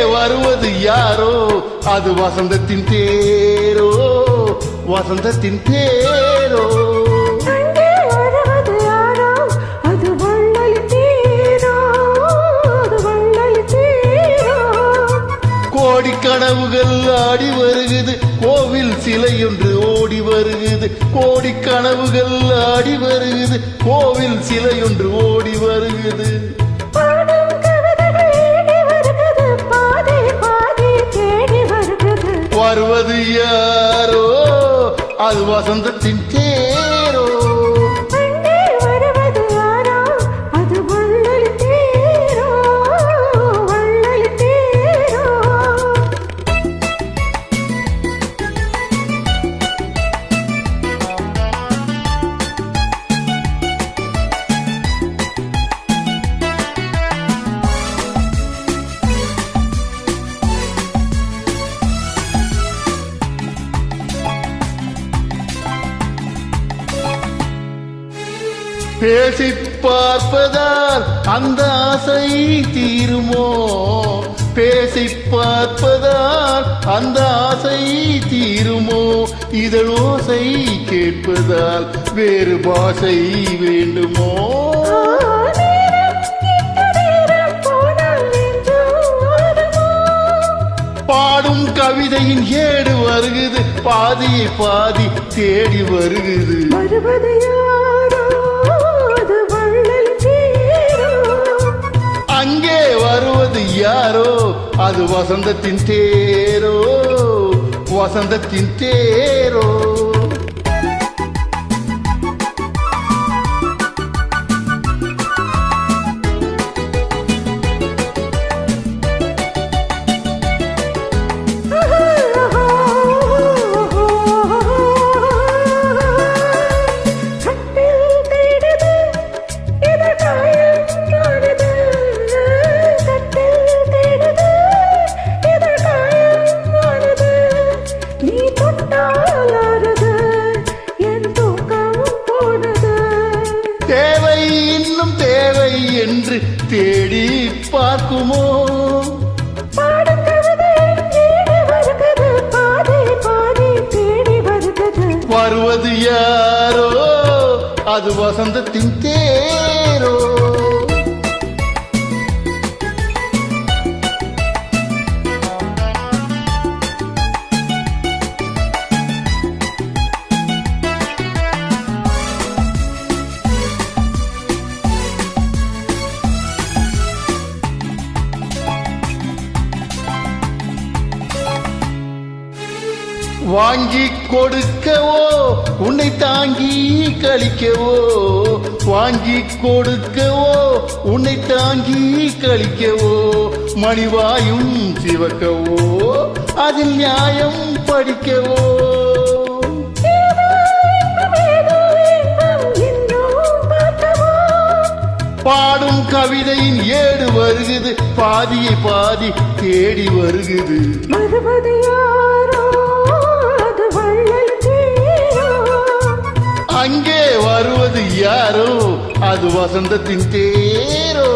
வருவது யாரோ அது வசந்தத்தின் தேரோ வசந்தத்தின் தேரோ கோடி கனவுகள் ஆடி வருகுது கோவில் சிலையொன்று ஓடி வருகுது கோடி கனவுகள் ஆடி வருகுது கோவில் சிலையொன்று ஓடி வருகுது வருவது யாரோ அது வசந்தத்தின் தேரோ பேசி பார்ப்பதால் அந்த ஆசை தீருமோ பேசி பார்ப்பதால் அந்த ஆசை தீருமோ இதழோசை கேட்பதால் வேறு பாஷை வேண்டுமோ பாடும் கவிதையின் ஏடு வருகுது பாதியை பாதி தேடி வருகுது அங்கே வருவது யாரோ அது வசந்தத்தின் தேரோ வசந்தத்தின் தேரோ தேவை இன்னும் தேவை என்று தேடி பார்க்குமோ வருவது யாரோ அது வசந்தத்தின் தேரோ வாங்கி கொடுக்கவோ உன்னை தாங்கி கழிக்கவோ வாங்கி கொடுக்கவோ உன்னை தாங்கி கழிக்கவோ மணிவாயும் சிவக்கவோ அதில் நியாயம் படிக்கவோ பாடும் கவிதையின் ஏடு வருகுது பாதியை பாதி தேடி வருகுது அங்கே வருவது யாரோ அது வசந்தத்தின் தேரோ